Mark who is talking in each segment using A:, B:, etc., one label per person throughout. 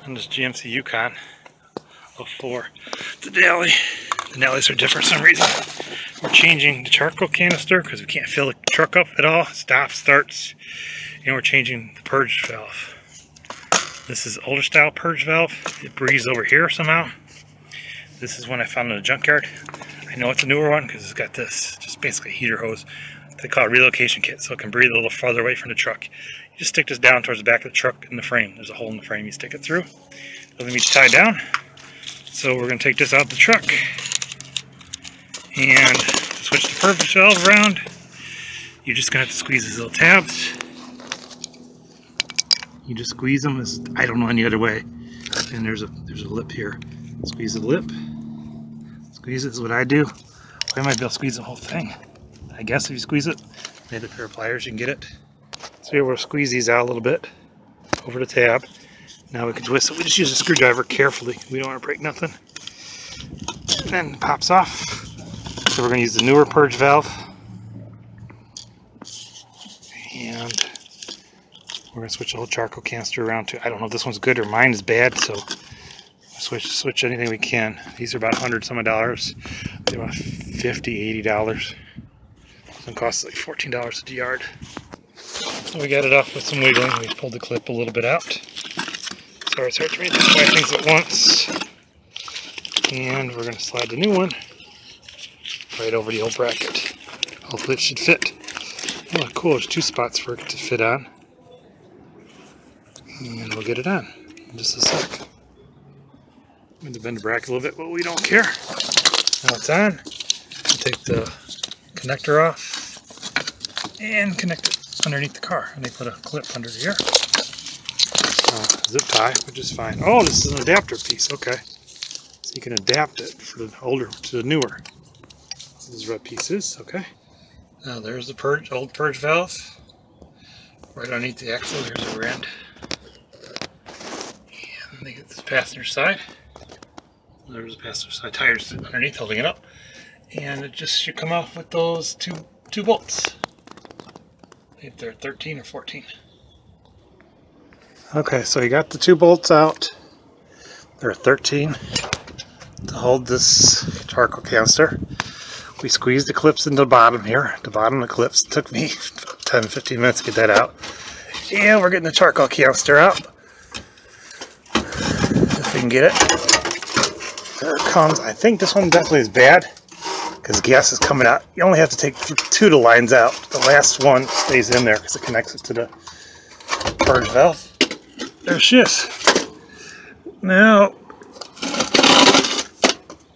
A: on this GMC Yukon 04. The Denalis are different for some reason. We're changing the charcoal canister because we can't fill the truck up at all. Stops, starts, and we're changing the purge valve. This is older style purge valve. It breathes over here somehow. This is one I found in a junkyard. I know it's a newer one because it's got this, just basically a heater hose. They call it a relocation kit, so it can breathe a little farther away from the truck. You just stick this down towards the back of the truck in the frame. There's a hole in the frame you stick it through. Doesn't need to tie down. So we're going to take this out of the truck and switch the purge valve around. You're just going to have to squeeze these little tabs. You just squeeze them. I don't know any other way. And there's a lip here. Squeeze the lip. Squeeze it is what I do. I might be able to squeeze the whole thing. I guess if you squeeze it, maybe a pair of pliers, you can get it. So here we'll squeeze these out a little bit over the tab. Now we can twist it. We just use a screwdriver carefully. We don't want to break nothing. And then it pops off. So we're going to use the newer purge valve. And we're going to switch the whole charcoal canister around to, I don't know if this one's good or mine is bad, so switch anything we can. These are about $100 some dollars. They're about $50, $80. It costs like $14 a yard. So we got it off with some wiggling. We pulled the clip a little bit out. Sorry, it's hard to just buy things at once. And we're going to slide the new one right over the old bracket. Hopefully it should fit. Oh, cool. There's two spots for it to fit on. And we'll get it on in just a sec. I'm going to bend the bracket a little bit, but we don't care. Now it's on. We'll take the connector off and connect it underneath the car. And they put a clip under here. Zip tie, which is fine. Oh, this is an adapter piece. Okay. So you can adapt it for the older to the newer. So this is red pieces. Okay. Now there's the old purge valve. Right underneath the axle. Here's the rear end. And they get this passenger side. There's the passenger side tires underneath holding it up. And it just should come off with those two bolts. I think they're 13 or 14. Okay, so you got the two bolts out. They're 13 to hold this charcoal canister. We squeezed the clips into the bottom here. The bottom of the clips took me 10-15 minutes to get that out. And we're getting the charcoal canister out. If we can get it. There it comes. I think this one definitely is bad because gas is coming out. You only have to take two of the lines out. The last one stays in there because it connects it to the purge valve. There she is. Now,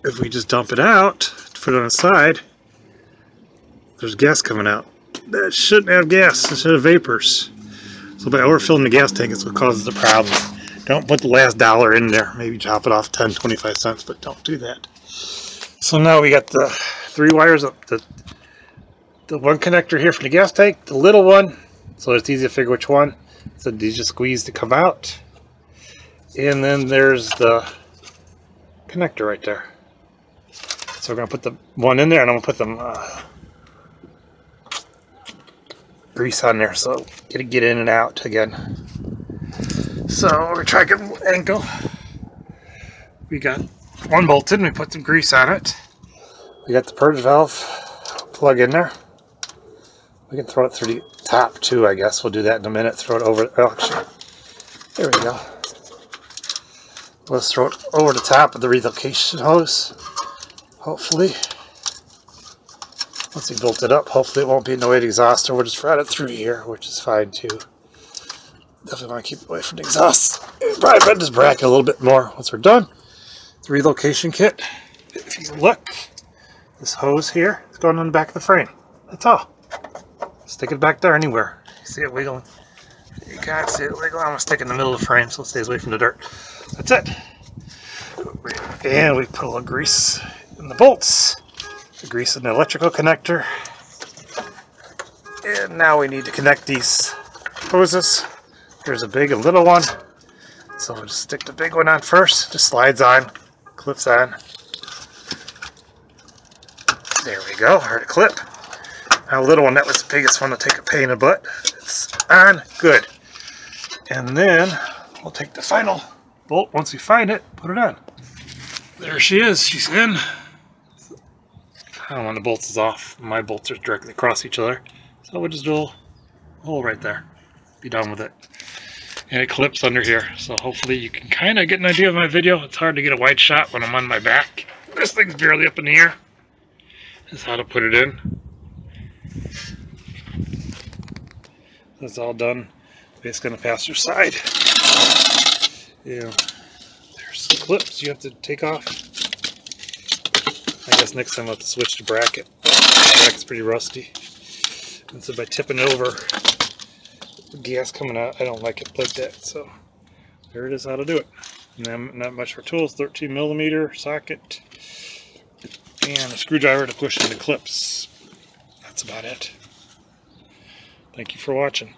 A: if we just dump it out, put it on the side, there's gas coming out. That shouldn't have gas. It should have vapors. So by overfilling the gas tank is what causes the problem. Don't put the last dollar in there. Maybe chop it off 10, 25 cents, but don't do that. So now we got the three wires up. The one connector here for the gas tank, the little one, so it's easy to figure which one. So these just squeeze to come out. And then there's the connector right there. So we're going to put the one in there, and I'm going to put some grease on there so it'll get in and out again. So we're going to try to get an angle. We got one bolted and we put some grease on it. We got the purge valve plug in there. We can throw it through the top too, I guess. We'll do that in a minute. Throw it over. Oh, actually, there we go. Let's throw it over the top of the relocation hose. Hopefully. Once we bolt it up, hopefully it won't be in the way of the exhaust, or we'll just run it through here, which is fine too. Definitely want to keep it away from the exhaust. Probably bend this bracket a little bit more once we're done. The relocation kit. If you look, this hose here is going on the back of the frame. That's all. Stick it back there anywhere. You see it wiggling? You can't see it wiggling. I'm going to stick it in the middle of the frame so it stays away from the dirt. That's it. And we put a little grease in the bolts. The grease in the electrical connector. And now we need to connect these hoses. There's a big and little one. So we'll just stick the big one on first. Just slides on, clips on. There we go, heard a clip. Now the little one, that was the biggest one, to take a pain in the butt. It's on, good. And then we'll take the final bolt. Once we find it, put it on. There she is. She's in. I don't want the bolts is off. My bolts are directly across each other. So we'll just drill a hole right there. Be done with it. And it clips under here. So hopefully you can kind of get an idea of my video. It's hard to get a wide shot when I'm on my back. This thing's barely up in the air. That's how to put it in. That's all done. Basically gonna pass through side. Yeah. There's some clips you have to take off. I guess next time I'll have to switch to bracket. The bracket's pretty rusty. And so by tipping it over, the gas coming out, I don't like it like that. So there it is, how to do it. And then not much for tools, 13mm socket, and a screwdriver to push in the clips. That's about it. Thank you for watching.